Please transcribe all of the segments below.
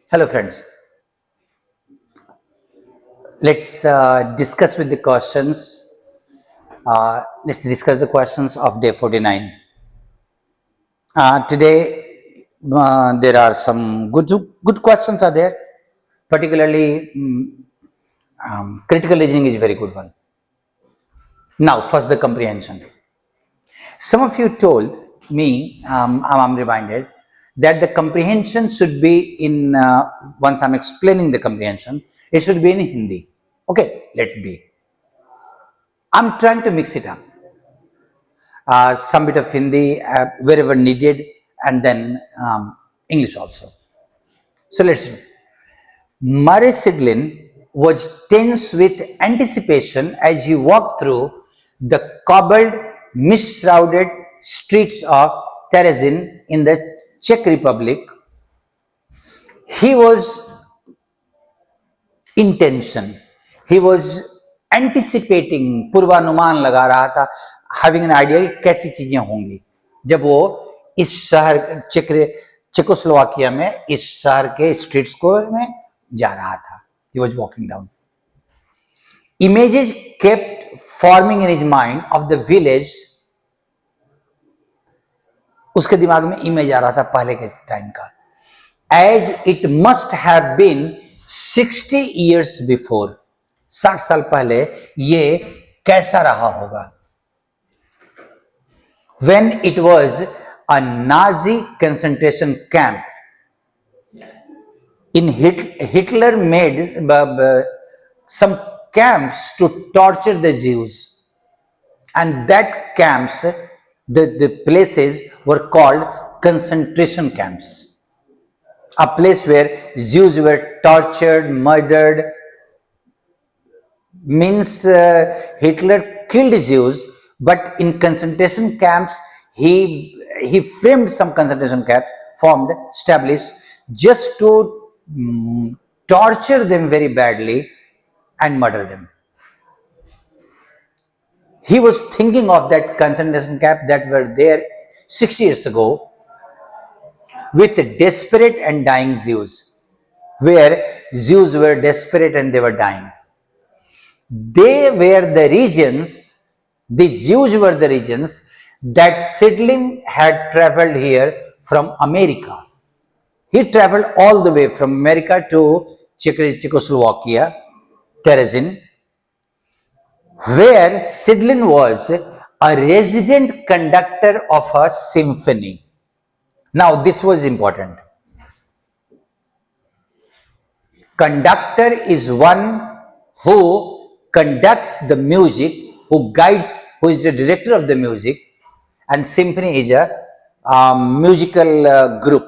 Hello friends, let's discuss with the questions. Let's discuss the questions of day 49. Today there are some good questions are there, particularly critical reasoning is a very good one. Now first the comprehension. Some of you told me, I'm reminded, that the comprehension should be in, once I'm explaining the comprehension, it should be in Hindi. Okay, let it be. I'm trying to mix it up. Some bit of Hindi wherever needed, and then English also. So let's see. Murray Sidlin was tense with anticipation as he walked through the cobbled, mist-shrouded streets of Terezin in the Czech Republic. He was in tension. He was anticipating, पूर्वानुमान लगा रहा था, having an idea कि कैसी चीजें होंगी जब वो इस शहर चेकोस्लोवाकिया में इस शहर के स्ट्रीट्स को में जा रहा था. He was walking down. Images kept forming in his mind of the village. उसके दिमाग में इमेज आ रहा था पहले के टाइम का, as it must have been 60 years before. 60 साल पहले ये कैसा रहा होगा. When it was a Nazi concentration camp. Hitler made some camps to torture the Jews, and that camps, the places were called concentration camps. A place where Jews were tortured, murdered. Means Hitler killed Jews, but in concentration camps he framed some concentration camps, formed, established, just to torture them very badly and murder them. He was thinking of that concentration camp that were there 6 years ago with desperate and dying Jews, where Jews were desperate and they were dying. They were the regions, the Jews were the regions that Sidlin had traveled here from America. He traveled all the way from America to Czechoslovakia, Terezin, where Sidlin was a resident conductor of a symphony. Now this was important. Conductor is one who conducts the music, who guides, who is the director of the music, and symphony is a musical group.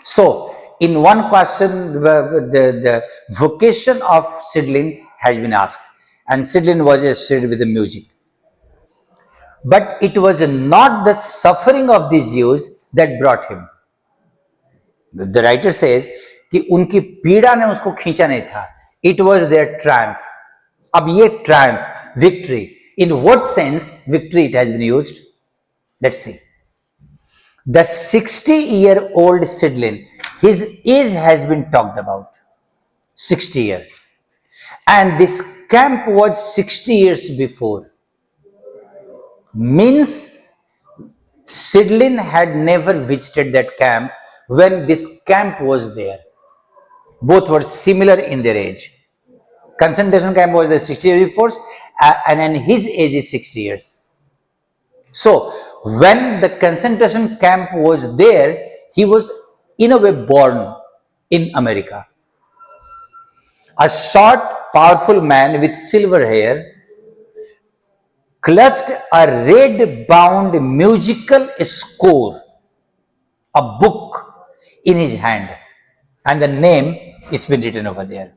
So in one question the vocation of Sidlin has been asked, and Sidlin was associated with the music. But it was not the suffering of the Jews that brought him. The writer says कि उनकी पीड़ा ने उसको खींचा नहीं था. It was their triumph. अब ये triumph, victory. In what sense victory it has been used? Let's see. The 60-year-old Sidlin, his age has been talked about. 60 years. And this camp was 60 years before. Means Sidlin had never visited that camp when this camp was there. Both were similar in their age. Concentration camp was the 60 years before, and then his age is 60 years. So when the concentration camp was there, he was in a way born in America. A short, powerful man with silver hair clutched a red-bound musical score, a book, in his hand, and the name is been written over there.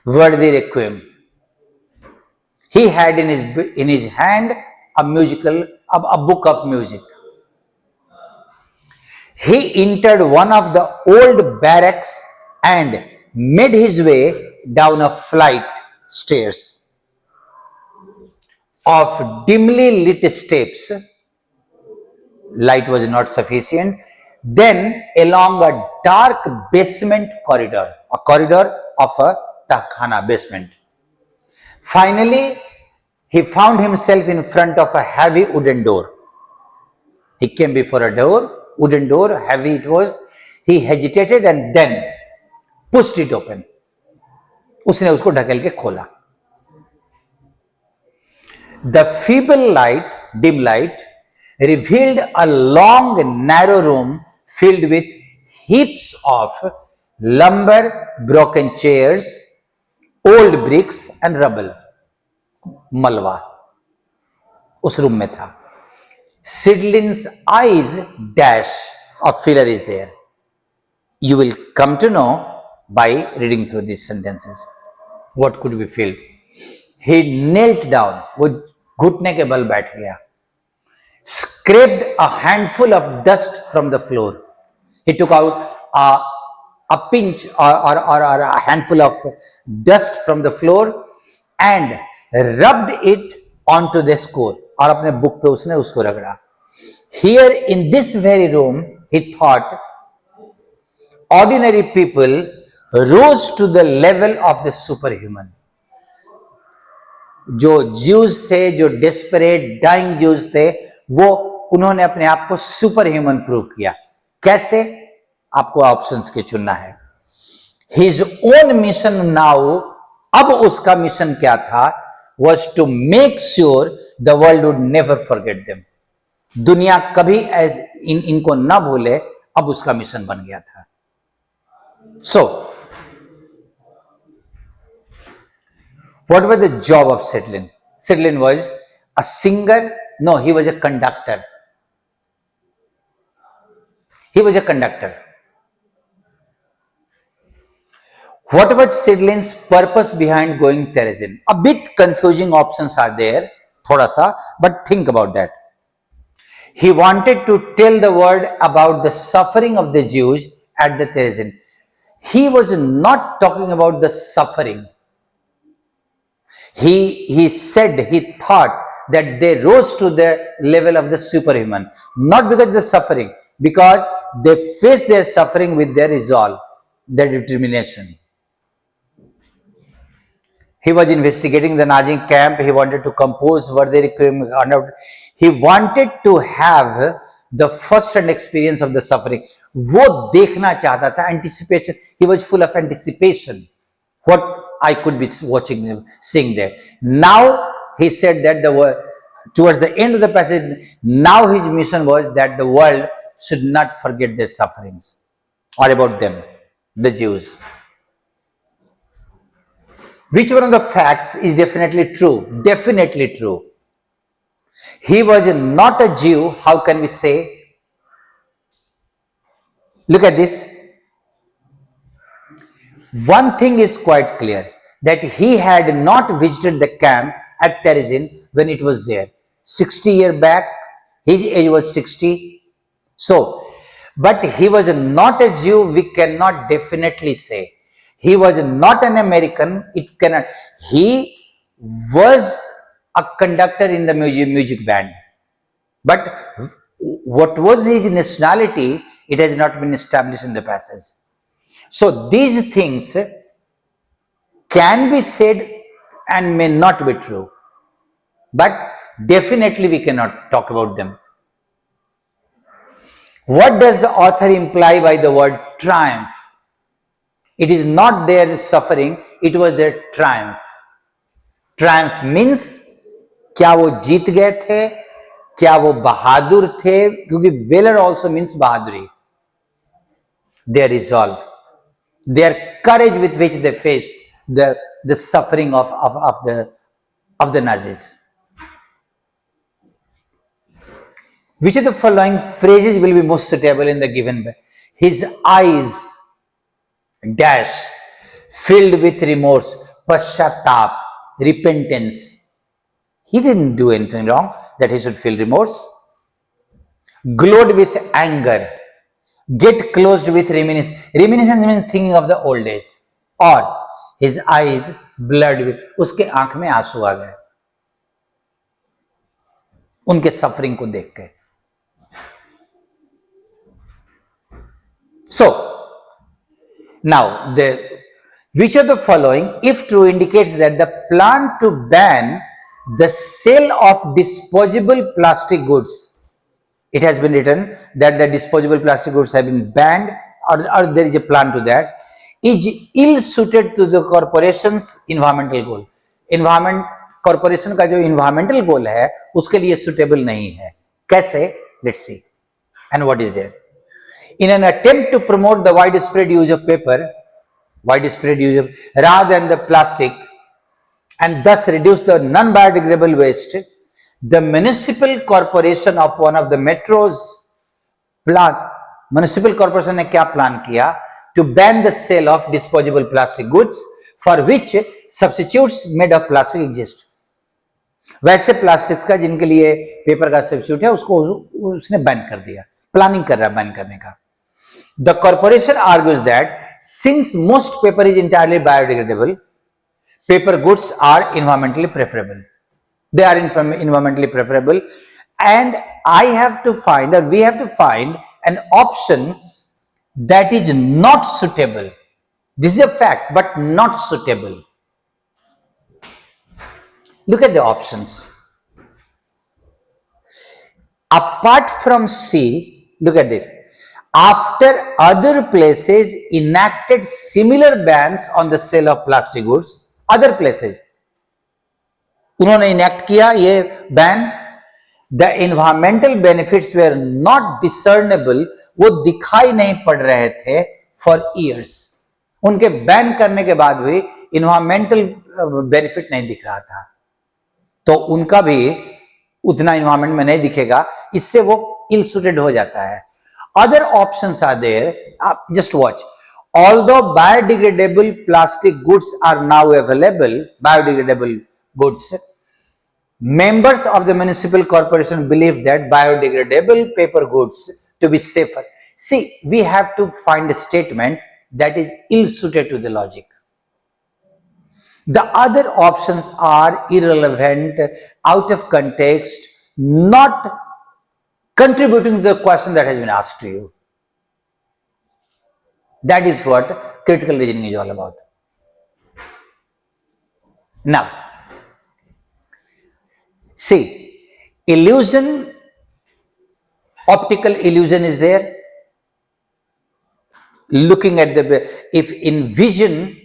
𝐸𝐳𝐷𝐸𝐻𝑒quiem. He had in his hand a book of music. He entered one of the old barracks and made his way down a flight stairs. of dimly lit steps, light was not sufficient, then along a dark basement corridor, a corridor of a tahkhana basement. Finally, he found himself in front of a heavy wooden door. He came before a door, wooden door, heavy it was. He hesitated and then pushed it open. उसने उसको ढकेल के खोला. The feeble light, dim light, revealed a long, narrow room filled with heaps of lumber, broken chairs, old bricks and rubble. मलबा उस room में था. Sidlin's eyes dash of filler is there. You will come to know by reading through these sentences what could be filled. He knelt down. वो घुटने के बल बैठ गया. Scraped a handful of dust from the floor. He took out a pinch or a handful of dust from the floor and rubbed it onto the score. और अपने book पे उसने उसको रगड़ा. Here in this very room, he thought, ordinary people rose to the level of the superhuman. जो Jews थे, जो desperate dying Jews थे, वो उन्होंने अपने आप को सुपर ह्यूमन प्रूव किया. कैसे? आपको ऑप्शंस के चुनना है. हिज ओन मिशन नाउ, अब उसका मिशन क्या था? was to make sure the world would never forget them. दुनिया कभी इनको ना भूले, अब उसका मिशन बन गया था. So, what was the job of Sidlin? Sidlin was a singer. No, he was a conductor. He was a conductor. What was Sidlin's purpose behind going terrorism? A bit confusing options are there, thoda sa, but think about that. He wanted to tell the world about the suffering of the Jews at the terrorism. He was not talking about the suffering. He said, he thought that they rose to the level of the superhuman, not because of the suffering, because they faced their suffering with their resolve, their determination. He was investigating the Nazi camp. He wanted to compose what they required. He wanted to have the first-hand experience of the suffering. वो देखना चाहता था, anticipation. He was full of anticipation. What I could be watching, seeing there. Now he said that the world, towards the end of the passage, now his mission was that the world should not forget their sufferings or about them, the Jews. Which one of the facts is definitely true? Definitely true. He was not a Jew. How can we say? Look at this. One thing is quite clear, that he had not visited the camp at Terezin when it was there. 60 years back, his age was 60. So, but he was not a Jew, we cannot definitely say. He was not an American, it cannot. He was a conductor in the music band. But what was his nationality, it has not been established in the passage. So these things can be said and may not be true. But definitely we cannot talk about them. What does the author imply by the word triumph? It is not their suffering, it was their triumph. Triumph means, क्या वो जीत गए थे, क्या वो बहादुर थे, क्योंकि valor also means बहादुरी. Their resolve, their courage with which they faced the suffering of the Nazis. Which of the following phrases will be most suitable in the given way? His eyes dash filled with remorse, pashatap, repentance. He didn't do anything wrong that he should feel remorse. Glowed with anger, get closed with reminiscence. Reminiscence means thinking of the old days. Or his eyes blurred with, उसके आंख में आंसू आ गए. उनके suffering को देख के. So now which of the following, if true, indicates that the plan to ban the sale of disposable plastic goods? It has been written that the disposable plastic goods have been banned, or there is a plan to that, is ill suited to the corporation's environmental goal. Environment corporation का जो environmental goal है उसके लिए suitable नहीं है. कैसे? Let's see. And what is there? In an attempt to promote the widespread use of paper, rather than the plastic, and thus reduce the non-biodegradable waste, the municipal corporation of one of the metros municipal corporation ने क्या plan किया? To ban the sale of disposable plastic goods for which substitutes made of plastic exist. वैसे plastics का जिनके लिए paper का substitute है उसको उसने बैन कर दिया, प्लानिंग कर रहा है बैन करने का. The corporation argues that since most paper is entirely biodegradable, paper goods are environmentally preferable. They are environmentally preferable, and I have to find, or we have to find an option that is not suitable. This is a fact, but not suitable. Look at the options. Apart from C, look at this. After other places enacted similar bans on the sale of plastic goods, other places उन्होंने enact किया ये ban. The environmental benefits were not discernible, वो दिखाई नहीं पड़ रहे थे for years. उनके बैन करने के बाद भी इन्वायरमेंटल बेनिफिट नहीं दिख रहा था, तो उनका भी उतना इन्वायरमेंट में नहीं दिखेगा, इससे वो इल सुटेड हो जाता है. Other options are there, just watch. Although biodegradable plastic goods are now available, biodegradable goods, members of the municipal corporation believe that biodegradable paper goods to be safer. See, we have to find a statement that is ill suited to the logic. The other options are irrelevant, out of context, not contributing to the question that has been asked to you. That is what critical reasoning is all about. Now, see, illusion, optical illusion is there. Looking at if in vision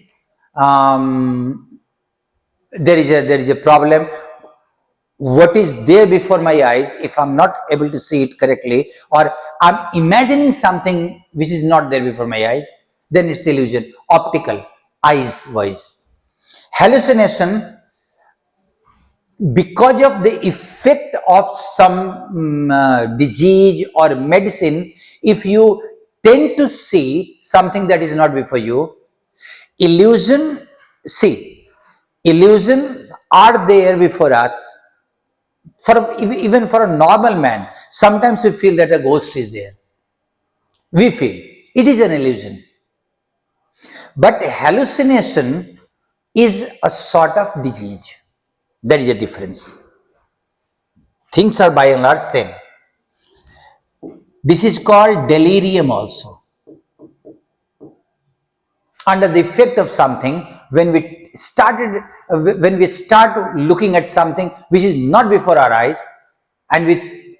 there is a problem. What is there before my eyes, if I'm not able to see it correctly, or I'm imagining something which is not there before my eyes, then it's illusion. Optical, eyes wise. Hallucination, because of the effect of some disease or medicine, if you tend to see something that is not before you. Illusion, see, illusions are there before us. Even for a normal man, sometimes we feel that a ghost is there. We feel it is an illusion. But hallucination is a sort of disease. There is a difference. Things are by and large same. This is called delirium also. Under the effect of something, when we start looking at something which is not before our eyes, and we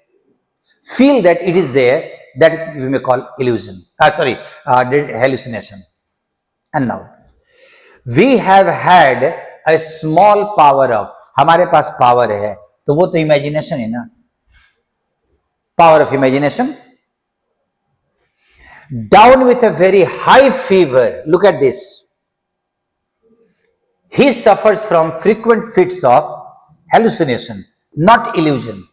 feel that it is there, that we may call illusion. Hallucination. And now, we have had a small power of, हमारे पास power है, तो वो तो imagination है ना, power of imagination. Down with a very high fever, look at this. He suffers from frequent fits of hallucination, not illusion.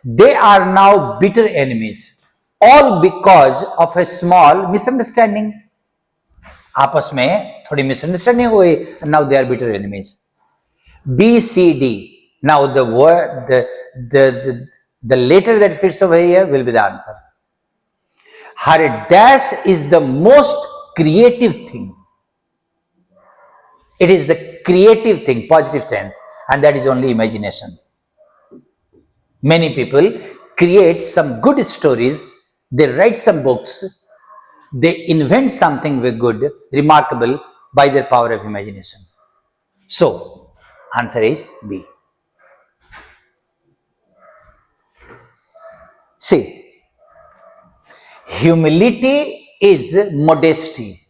They are now bitter enemies, all because of a small misunderstanding. आपस में थोड़ी misunderstanding हुई, and now they are bitter enemies. B, C, D. Now the letter that fits over here will be the answer. Her dash is the most creative thing. It is the creative thing, positive sense, and that is only imagination. Many people create some good stories, they write some books, they invent something very good, remarkable by their power of imagination. So, answer is B. See, humility is modesty.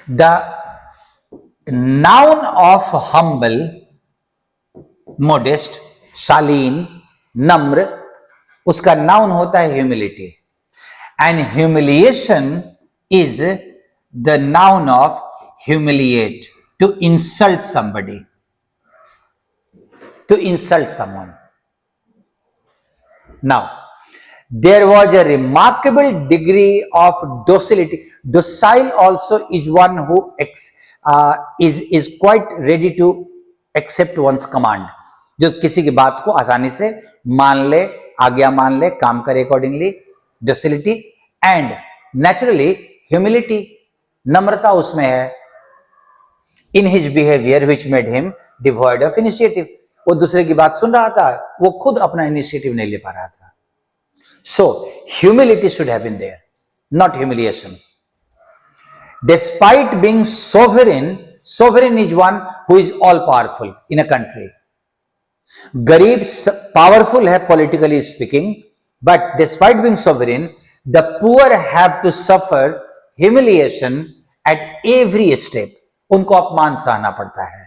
The noun of humble, modest, शालीन, नम्र, उसका noun होता है humility. And humiliation is the noun of humiliate, to insult somebody, to insult someone. Now, there was a remarkable degree of docility. Docile also is one who is quite ready to accept one's command. जो किसी की बात को आसानी से मान ले, आज्ञा मान ले, काम करे accordingly. Docility and naturally humility, नम्रता उसमें है. In his behavior which made him devoid of initiative. वो दूसरे की बात सुन रहा था, वो खुद अपना इनिशिएटिव नहीं ले पा रहा था. So, humility should have been there, not humiliation. Despite being sovereign, sovereign is one who is all powerful in a country. Garib powerful है politically speaking, but despite being sovereign, the poor have to suffer humiliation at every step. उनको अपमान सहना पड़ता है.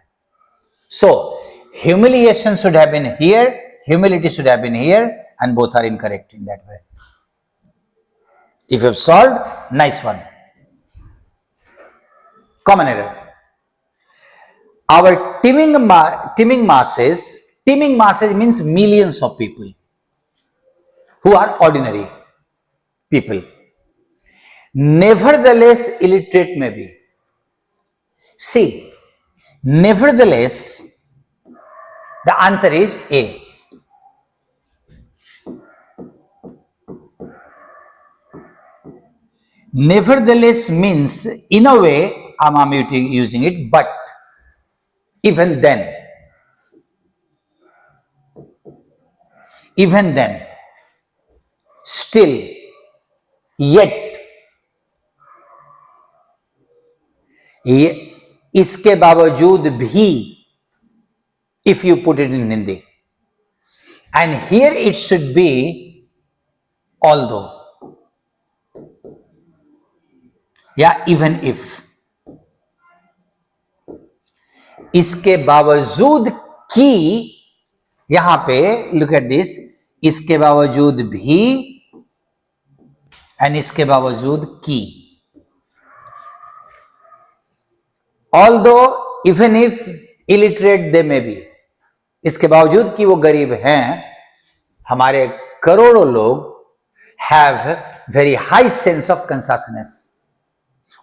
So, humiliation should have been here, humility should have been here, and both are incorrect in that way. If you have solved, nice one. Common error. Our teeming masses means millions of people who are ordinary people. Nevertheless, illiterate may be. See, nevertheless, the answer is A. Nevertheless means, in a way, I'm using it, but, even then, still, yet, इसके बावजूद भी, if you put it in Hindi. And here it should be although. या even if. इसके बावजूद कि, यहां पे look at this, इसके बावजूद भी and इसके बावजूद कि. Although, even if illiterate they may be, इसके बावजूद कि वो गरीब हैं, हमारे करोड़ों लोग have very high sense of consciousness.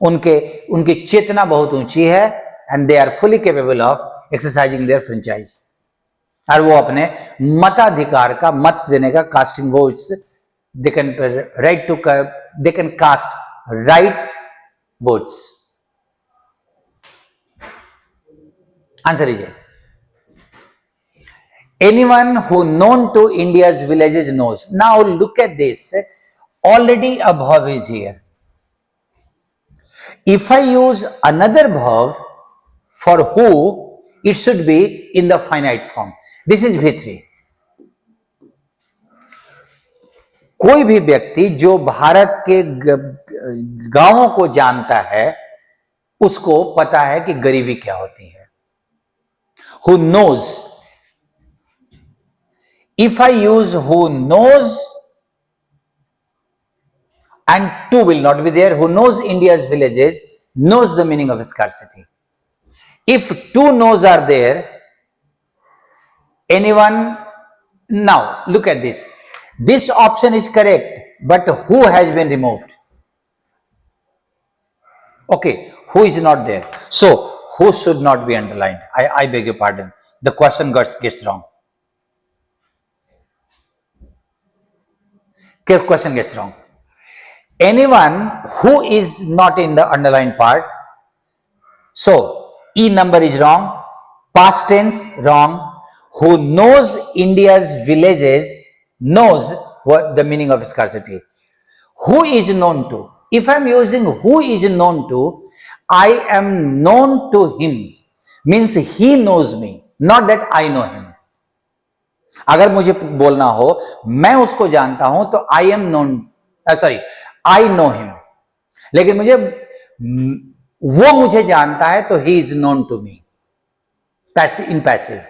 उनकी चेतना बहुत ऊंची है and they are fully capable of exercising their franchise. और वो अपने मताधिकार का, मत देने का, casting votes, they can cast right votes. Answer is A. Anyone who known to India's villages knows. Now look at this. Already a verb is here. If I use another verb for who, it should be in the finite form. This is V3. कोई भी व्यक्ति जो भारत के गांवों को जानता है, उसको पता है कि गरीबी क्या होती है. Who knows. If I use who knows, and to will not be there, who knows India's villages, knows the meaning of scarcity. If two knows are there, anyone, now look at this. This option is correct, but who has been removed? Okay, who is not there? So, who should not be underlined? I beg your pardon. The question gets wrong. Question gets wrong. Anyone who is not in the underlined part. So, E number is wrong. Past tense wrong. who knows India's villages knows what the meaning of scarcity. Who is known to? If I am using who is known to, I am known to him, means he knows me, not that I know him. अगर मुझे बोलना हो मैं उसको जानता हूं तो I am known, sorry I know him, लेकिन मुझे वो मुझे जानता है तो he is known to me, in passive.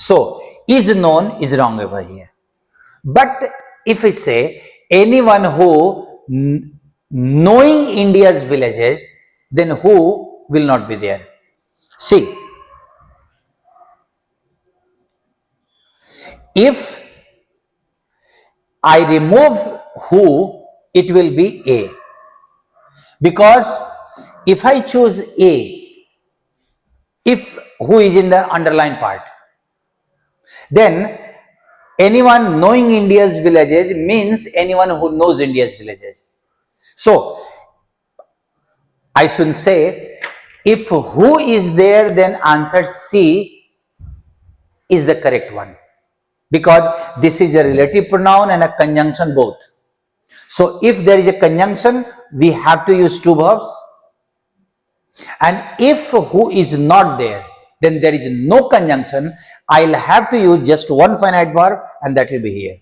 So is known is wrong over here. But if we say anyone who knowing India's villages, then who will not be there? See, if I remove who, it will be A, because if I choose A, if who is in the underlined part, then anyone knowing India's villages means anyone who knows India's villages. So I should say if who is there, then answer C is the correct one, because this is a relative pronoun and a conjunction both. So if there is a conjunction, we have to use two verbs, and if who is not there, then there is no conjunction, I'll have to use just one finite verb, and that will be here.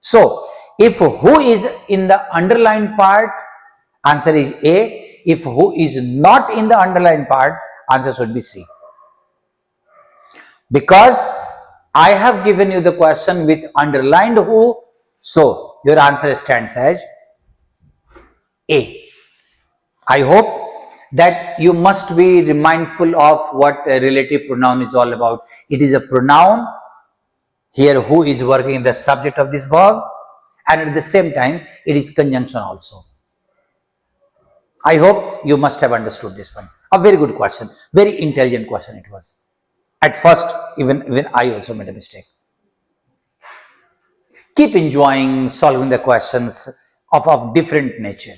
So if who is in the underlined part, answer is A. If who is not in the underlined part, answer should be C. Because I have given you the question with underlined who, so your answer stands as A. I hope that you must be mindful of what a relative pronoun is all about. It is a pronoun. Here who is working in the subject of this verb, and at the same time it is conjunction also. I hope you must have understood this one. A very good question, very intelligent question it was. At first, even I also made a mistake. Keep enjoying solving the questions of different nature.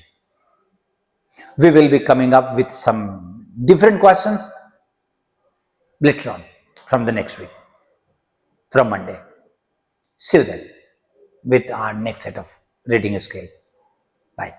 We will be coming up with some different questions later on from the next week, from Monday. See you then with our next set of reading skill. Bye.